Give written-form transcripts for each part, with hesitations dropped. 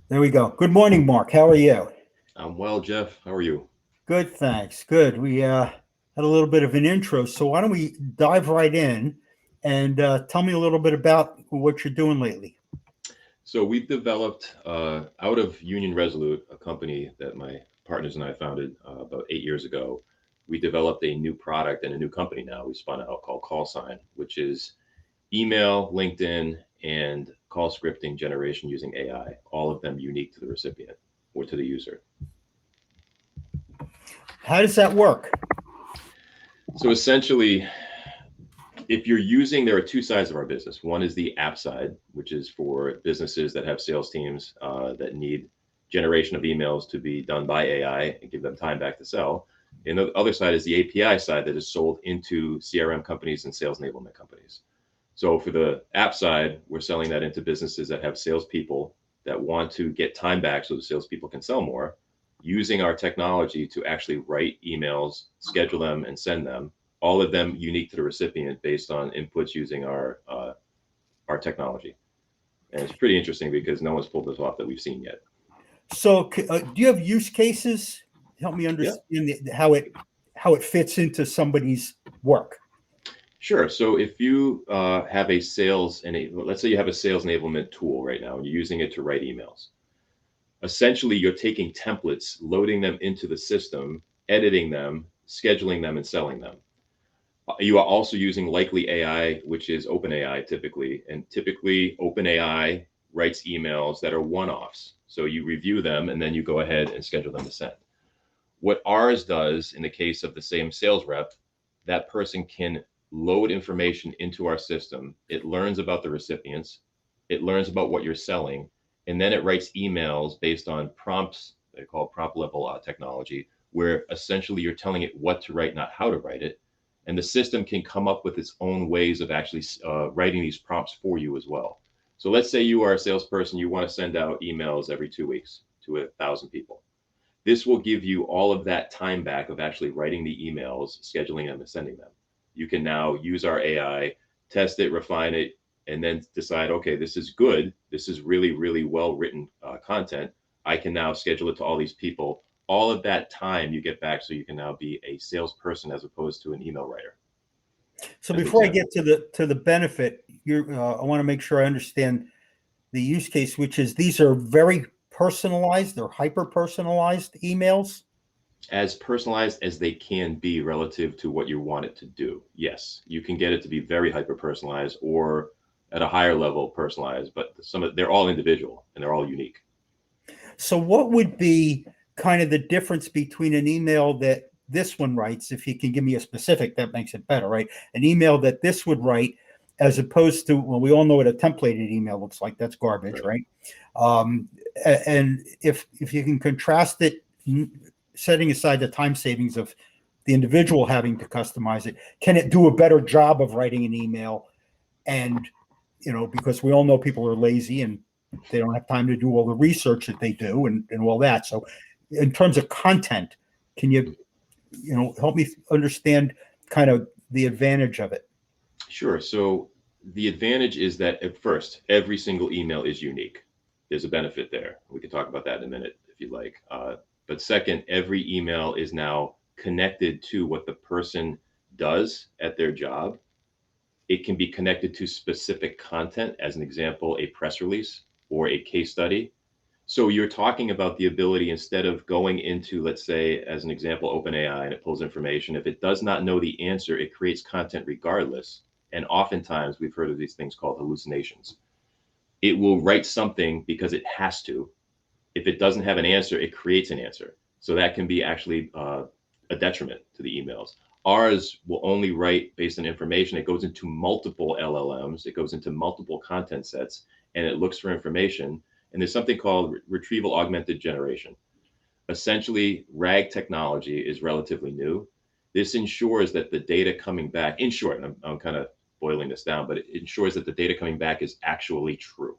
There we go. Good morning, Mark. How are you? I'm well, Jeff. How are you? Good, thanks. Good. We had a little bit of an intro, so why don't we dive right in and tell me a little bit about what you're doing lately? So we've developed out of Union Resolute, a company that my partners and I founded about 8 years ago. We developed a new product and a new company now. We spun out called Sine, which is email, LinkedIn, and call scripting generation using AI. All of them unique to the recipient or to the user. How does that work? So essentially, if you're using, there are two sides of our business. One is the app side, which is for businesses that have sales teams that need generation of emails to be done by AI and give them time back to sell. And the other side is the API side that is sold into CRM companies and sales enablement companies. So for the app side, we're selling that into businesses that have salespeople that want to get time back so the salespeople can sell more, using our technology to actually write emails, schedule them, and send them. All of them unique to the recipient based on inputs using our technology. And it's pretty interesting because no one's pulled this off that we've seen yet. So, do you have use cases? Help me Yeah, understand how it fits into somebody's work. sure. So if you have a sales and let's say you have a sales enablement tool right now and you're using it to write emails. Essentially, you're taking templates, loading them into the system, editing them, scheduling them, and selling them. You are also using likely AI, which is OpenAI typically, and typically OpenAI writes emails that are one-offs. So you review them and then you go ahead and schedule them to send. What ours does in the case of the same sales rep, that person can load information into our system. It learns about the recipients, it learns about what you're selling, and then it writes emails based on prompts. They call prompt level technology, where essentially you're telling it what to write, not how to write it. And the system can come up with its own ways of actually writing these prompts for you as well. So let's say you are a salesperson, you want to send out emails every 2 weeks to 1,000 people. This will give you all of that time back of actually writing the emails, scheduling them, and sending them. You can now use our AI, test it, refine it, and then decide, okay, this is good. This is really, really well written content. I can now schedule it to all these people. All of that time you get back so you can now be a salesperson as opposed to an email writer, So, as an before I example. get to the benefit, I want to make sure I understand the use case, which is these are very personalized, they're hyper personalized emails. As personalized as they can be relative to what you want it to do. Yes, you can get it to be very hyper personalized or at a higher level personalized, but they're all individual and they're all unique. So, what would be kind of the difference between an email that this one writes, if you can give me a specific, that makes it better, right? An email that this would write, as opposed to, well, we all know what a templated email looks like. That's garbage, Right. right? Um, and if you can contrast it, setting aside the time savings of the individual having to customize it, can it do a better job of writing an email? And because we all know people are lazy and they don't have time to do all the research that they do and all that. So, in terms of content, can you help me understand kind of the advantage of it? Sure. So the advantage is that at first, every single email is unique. There's a benefit there. We can talk about that in a minute if you'd like. But second, every email is now connected to what the person does at their job. It can be connected to specific content, as an example, a press release or a case study. So you're talking about the ability, instead of going into, let's say, as an example, OpenAI, and it pulls information. If it does not know the answer, it creates content regardless. And oftentimes we've heard of these things called hallucinations. It will write something because it has to. If it doesn't have an answer, it creates an answer. So that can be actually a detriment to the emails. Ours will only write based on information. It goes into multiple LLMs, it goes into multiple content sets, and it looks for information. And there's something called retrieval augmented generation. Essentially, RAG technology is relatively new. This ensures that the data coming back, in short, I'm kind of boiling this down, but it ensures that the data coming back is actually true.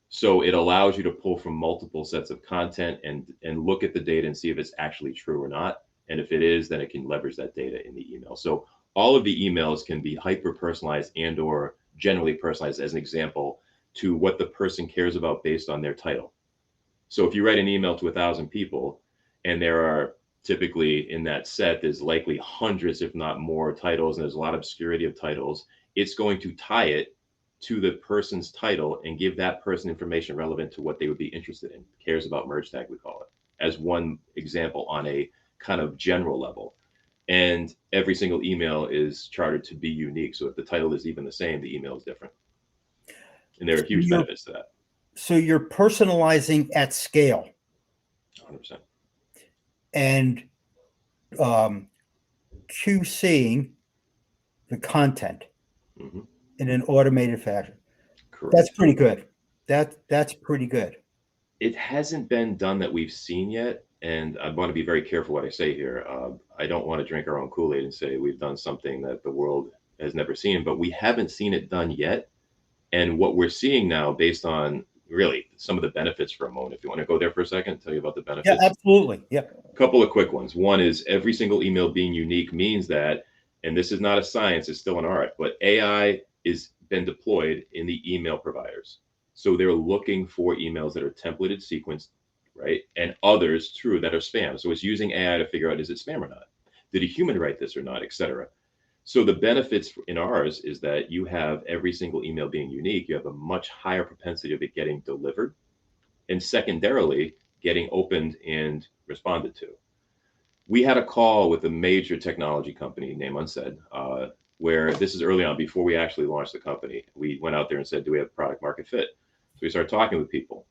So it allows you to pull from multiple sets of content and look at the data and see if it's actually true or not. And if it is, then it can leverage that data in the email. So all of the emails can be hyper personalized and or generally personalized, as an example, to what the person cares about based on their title. So if you write an email to 1,000 people, and there are typically in that set, there's likely hundreds, if not more, titles, and there's a lot of obscurity of titles, it's going to tie it to the person's title and give that person information relevant to what they would be interested in. Cares about merge tag, we call it, as one example on a kind of general level. And every single email is chartered to be unique. So if the title is even the same, the email is different. And there are huge benefits to that. So you're personalizing at scale. 100%. And QCing the content in an automated fashion. Correct. That's pretty good. That's pretty good. It hasn't been done that we've seen yet. And I want to be very careful what I say here. I don't want to drink our own Kool-Aid and say we've done something that the world has never seen, but we haven't seen it done yet. And what we're seeing now, based on really some of the benefits for a moment, if you want to go there for a second, tell you about the benefits. Yeah, absolutely. Yeah. A couple of quick ones. One is every single email being unique means that, and this is not a science, it's still an art, but AI is been deployed in the email providers. So they're looking for emails that are templated, sequenced, right? And others, true, that are spam. So it's using AI to figure out, is it spam or not? Did a human write this or not, et cetera. So the benefits in ours is that you have every single email being unique. You have a much higher propensity of it getting delivered. And secondarily, getting opened and responded to. We had a call with a major technology company, name unsaid, where this is early on before we actually launched the company. We went out there and said, do we have product market fit? So we started talking with people.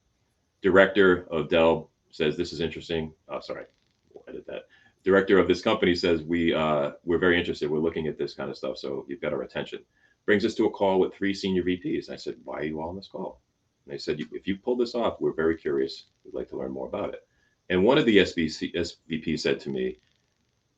Director of Dell says, this is interesting. Sorry, we'll edit that. Director of this company says, we're very interested. We're looking at this kind of stuff. So you've got our attention. Brings us to a call with 3 senior VPs. I said, why are you all on this call? And they said, if you pull this off, we're very curious. We'd like to learn more about it. And one of the SVPs said to me,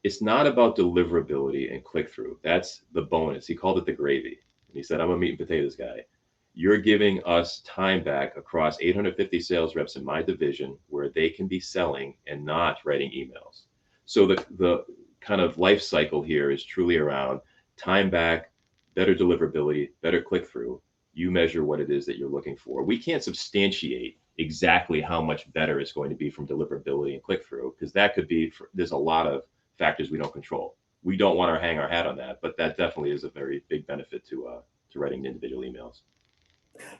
it's not about deliverability and click-through. That's the bonus. He called it the gravy. And he said, I'm a meat and potatoes guy. You're giving us time back across 850 sales reps in my division where they can be selling and not writing emails. So the kind of life cycle here is truly around time back, better deliverability, better click-through. You measure what it is that you're looking for. We can't substantiate exactly how much better it's going to be from deliverability and click-through, because that could be, there's a lot of factors we don't control. We don't want to hang our hat on that, but that definitely is a very big benefit to writing individual emails.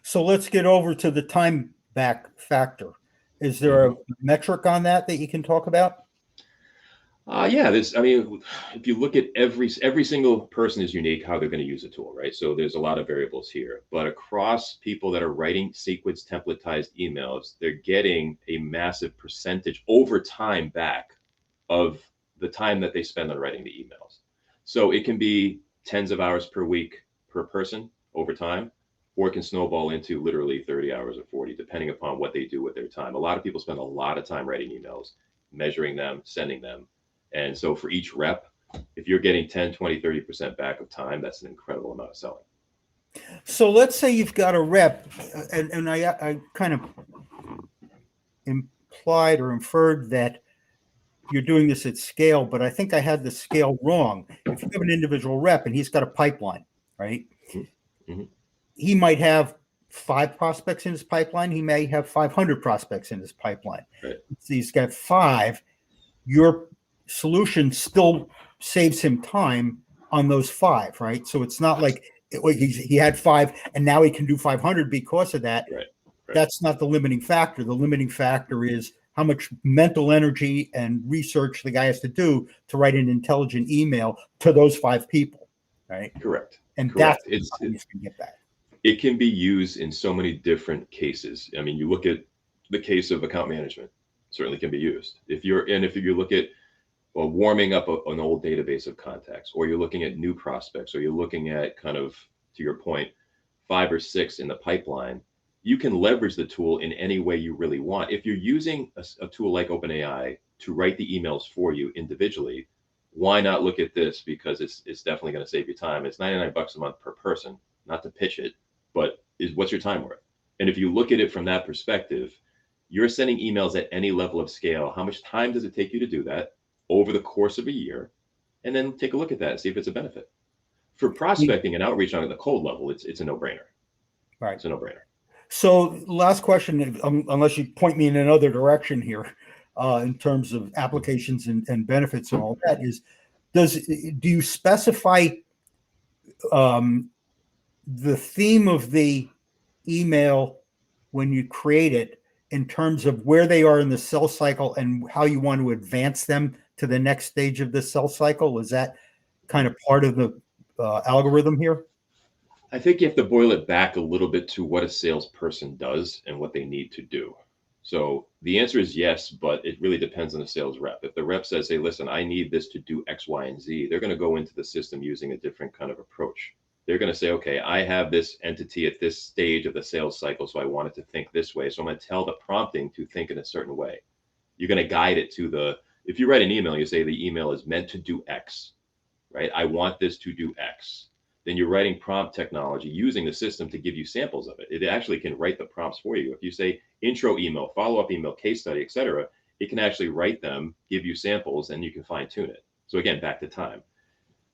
So let's get over to the time back factor. Is there a metric on that you can talk about? Yeah, I mean, if you look at every single person is unique how they're going to use a tool, right? So there's a lot of variables here, but across people that are writing sequence templatized emails, they're getting a massive percentage over time back of the time that they spend on writing the emails. So it can be tens of hours per week per person over time, or it can snowball into literally 30 hours or 40, depending upon what they do with their time. A lot of people spend a lot of time writing emails, measuring them, sending them. And so for each rep, if you're getting 10, 20, 30% back of time, that's an incredible amount of selling. So let's say you've got a rep, and I kind of implied or inferred that you're doing this at scale, but I think I had the scale wrong. If you have an individual rep and he's got a pipeline, right? Mm-hmm. He might have 5 prospects in his pipeline. He may have 500 prospects in his pipeline. Right. So he's got 5. Your solution still saves him time on those 5, right? So it's not like he had 5 and now he can do 500 because of that. Right. Right. That's not the limiting factor. The limiting factor is how much mental energy and research the guy has to do to write an intelligent email to those 5 people, right? Correct. And Correct. That's how you can get that. It can be used in so many different cases. I mean, you look at the case of account management, certainly can be used. If you look at warming up an old database of contacts, or you're looking at new prospects, or you're looking at kind of, to your point, 5 or 6 in the pipeline, you can leverage the tool in any way you really want. If you're using a tool like OpenAI to write the emails for you individually, why not look at this? Because it's definitely going to save you time. It's $99 a month per person, not to pitch it, but what's your time worth? And if you look at it from that perspective, you're sending emails at any level of scale. How much time does it take you to do that over the course of a year? And then take a look at that and see if it's a benefit. For prospecting and outreach on the cold level, it's a no-brainer. Right. It's a no-brainer. So last question, unless you point me in another direction here, in terms of applications and benefits and all that is, do you specify um, the theme of the email when you create it in terms of where they are in the cell cycle and how you want to advance them to the next stage of the cell cycle? Is that kind of part of the algorithm here? I think you have to boil it back a little bit to what a salesperson does and what they need to do. So the answer is yes, but it really depends on the sales rep. If the rep says, hey, listen, I need this to do X, Y, and Z, they're going to go into the system using a different kind of approach. They're going to say, okay, I have this entity at this stage of the sales cycle, so I want it to think this way. So I'm going to tell the prompting to think in a certain way. You're going to guide it to if you write an email, you say the email is meant to do X, right? I want this to do X. Then you're writing prompt technology using the system to give you samples of it. It actually can write the prompts for you. If you say intro email, follow-up email, case study, etc., it can actually write them, give you samples, and you can fine-tune it. So again, back to time.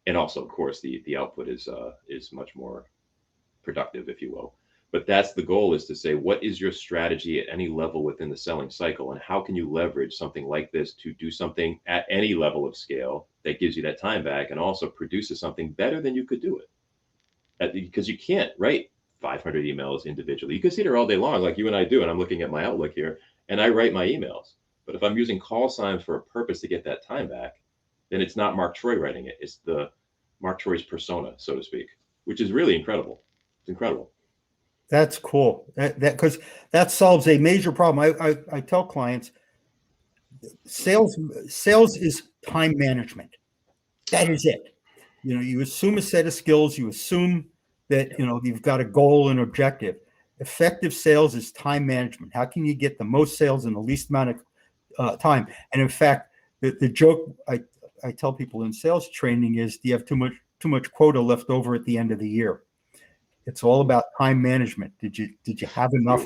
And also, of course, the output is much more productive, if you will. But that's the goal, is to say, what is your strategy at any level within the selling cycle, and how can you leverage something like this to do something at any level of scale that gives you that time back and also produces something better than you could do it. Because you can't write 500 emails individually. You can sit there all day long, like you and I do, and I'm looking at my Outlook here, and I write my emails. But if I'm using call sign for a purpose to get that time back, then it's not Mark Troy writing it. It's the Mark Troy's persona, so to speak, which is really incredible. It's incredible. That's cool. That because that solves a major problem. I tell clients, sales is time management. That is it. You assume a set of skills. You assume that you've got a goal and objective. Effective sales is time management. How can you get the most sales in the least amount of time? And in fact, the joke I tell people in sales training is, do you have too much quota left over at the end of the year? It's all about time management. Did you have enough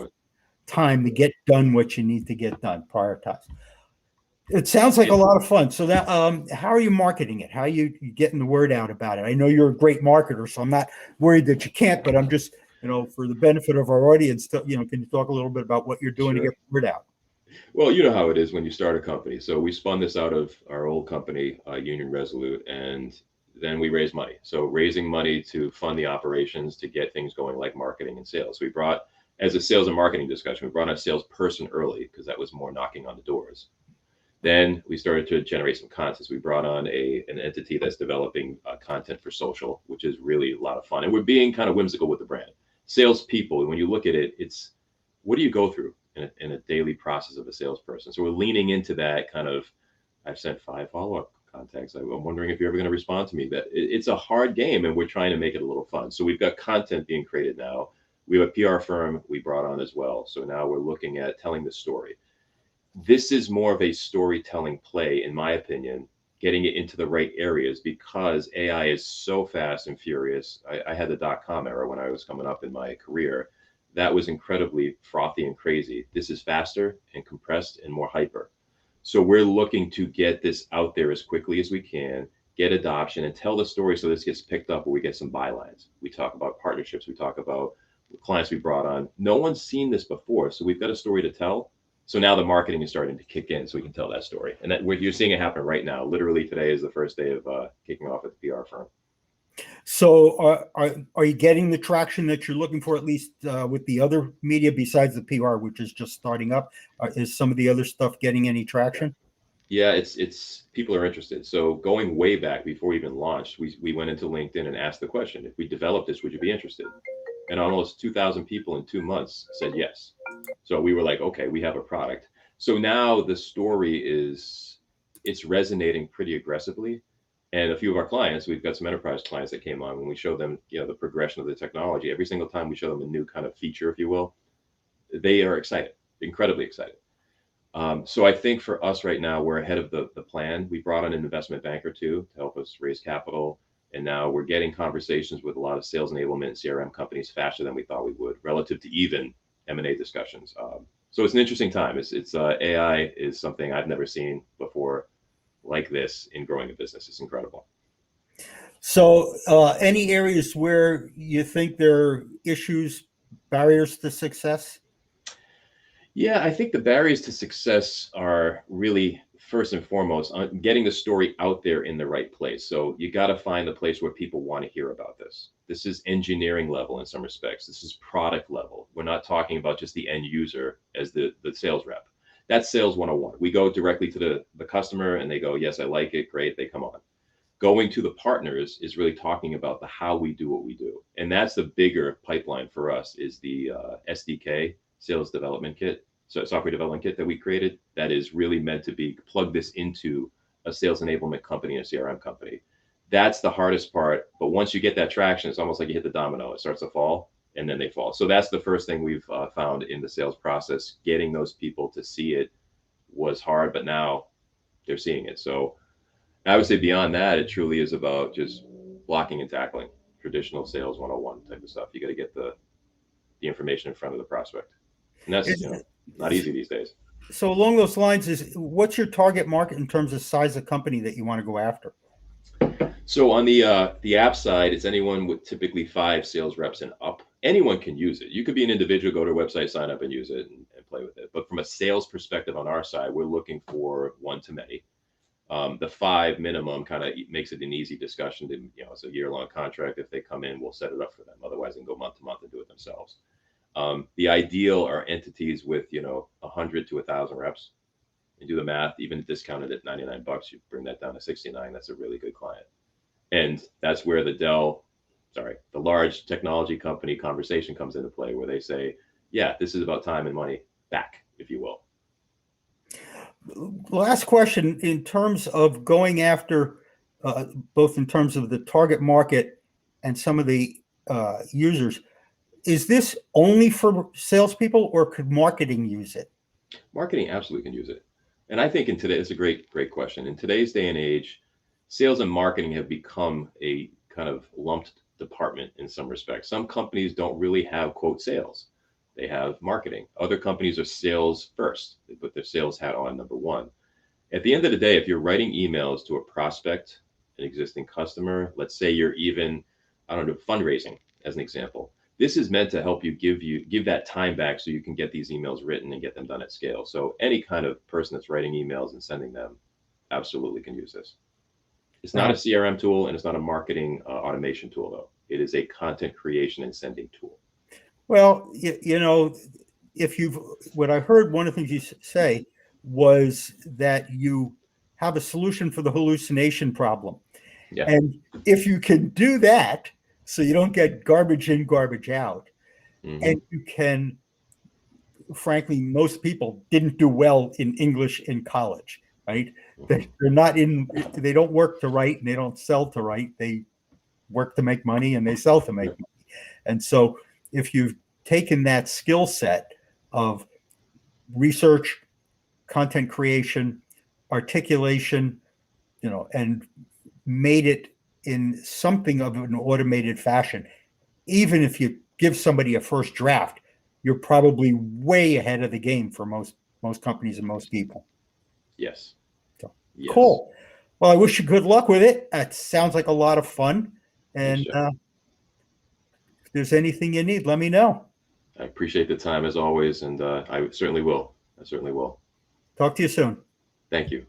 time to get done what you need to get done? Prioritize. It sounds like a lot of fun. So that, how are you marketing it? How are you getting the word out about it? I know you're a great marketer, so I'm not worried that you can't, but I'm just, for the benefit of our audience, can you talk a little bit about what you're doing to get the word out? Well, you know how it is when you start a company. So we spun this out of our old company, Union Resolute, and then we raised money. So raising money to fund the operations to get things going like marketing and sales. We brought, as a sales and marketing discussion, we brought on a salesperson early because that was more knocking on the doors. Then we started to generate some content. We brought on an entity that's developing content for social, which is really a lot of fun. And we're being kind of whimsical with the brand. Salespeople, when you look at it, it's what do you go through in a daily process of a salesperson? So we're leaning into that kind of, I've sent 5 follow-up contacts. I'm wondering if you're ever going to respond to me. That it's a hard game, and we're trying to make it a little fun. So we've got content being created now. We have a PR firm we brought on as well. So now we're looking at telling the story. This is more of a storytelling play, in my opinion, getting it into the right areas, because AI is so fast and furious. I had the .com era when I was coming up in my career. That was incredibly frothy and crazy. This is faster and compressed and more hyper. So we're looking to get this out there as quickly as we can, get adoption, and tell the story so this gets picked up where we get some bylines. We talk about partnerships. We talk about clients we brought on. No one's seen this before, so we've got a story to tell. So now the marketing is starting to kick in so we can tell that story. And you're seeing it happen right now. Literally today is the first day of kicking off at the PR firm. So are you getting the traction that you're looking for, at least with the other media besides the PR, which is just starting up? Is some of the other stuff getting any traction? Yeah, it's people are interested. So going way back before we even launched, we went into LinkedIn and asked the question, if we developed this, would you be interested? And almost 2,000 people in 2 months said yes. So we were like, okay, we have a product. So now the story it's resonating pretty aggressively. And a few of our clients, we've got some enterprise clients that came on when we showed them, the progression of the technology. Every single time we show them a new kind of feature, if you will, they are excited, incredibly excited. So I think for us right now, we're ahead of the plan. We brought on an investment banker too to help us raise capital. And now we're getting conversations with a lot of sales enablement and CRM companies faster than we thought we would, relative to even M&A discussions. So it's an interesting time. It's AI is something I've never seen before like this in growing a business. It's incredible. So any areas where you think there are issues barriers to success? Yeah, I think the barriers to success are really first and foremost on getting the story out there in the right place. So you got to find the place where people want to hear about this. This is engineering level in some respects. This is product level. We're not talking about just the end user as the sales rep. That's sales 101. We go directly to the customer and they go, yes, I like it. Great. They come on. Going to the partners is really talking about the how we do what we do. And that's the bigger pipeline for us is the SDK, sales development kit, so software development kit that we created that is really meant to be plug this into a sales enablement company and a CRM company. That's the hardest part. But once you get that traction, it's almost like you hit the domino. It starts to fall and then they fall. So that's the first thing we've found in the sales process. Getting those people to see it was hard, but now they're seeing it. So I would say beyond that, it truly is about just blocking and tackling, traditional sales 101 type of stuff. You got to get the information in front of the prospect. And that's, not easy these days. So along those lines, what's your target market in terms of size of company that you want to go after? So on the app side, it's anyone with typically 5 sales reps and up. Anyone can use it. You could be an individual, go to a website, sign up and use it and play with it. But from a sales perspective on our side, we're looking for one to many. The 5 minimum kind of makes it an easy discussion. To, it's a year-long contract. If they come in, we'll set it up for them. Otherwise, they can go month to month and do it themselves. The ideal are entities with 100 to 1,000 reps. You do the math. Even discounted at $99, you bring that down to $69. That's a really good client, and that's where the large technology company conversation comes into play, where they say, "Yeah, this is about time and money back, if you will." Last question, in terms of going after, both in terms of the target market and some of the users, is this only for salespeople or could marketing use it? Marketing absolutely can use it. And I think it's a great question. In today's day and age, sales and marketing have become a kind of lumped department in some respects. Some companies don't really have quote sales. They have marketing. Other companies are sales first. They put their sales hat on number one. At the end of the day, if you're writing emails to a prospect, an existing customer, let's say you're even, fundraising as an example. This is meant to help you give that time back so you can get these emails written and get them done at scale. So any kind of person that's writing emails and sending them absolutely can use this. It's not a CRM tool and it's not a marketing automation tool, though. It is a content creation and sending tool. Well, what I heard, one of the things you say was that you have a solution for the hallucination problem. Yeah. And if you can do that, so you don't get garbage in, garbage out, and you can, frankly, most people didn't do well in English in college, right? They're not they don't work to write and they don't sell to write. They work to make money and they sell to make money. And so if you've taken that skill set of research, content creation, articulation, and made it in something of an automated fashion, even if you give somebody a first draft, you're probably way ahead of the game for most companies and most people. Yes. So, yes. Cool. Well, I wish you good luck with it. It sounds like a lot of fun. And if there's anything you need, let me know. I appreciate the time as always, and I certainly will. Talk to you soon. Thank you.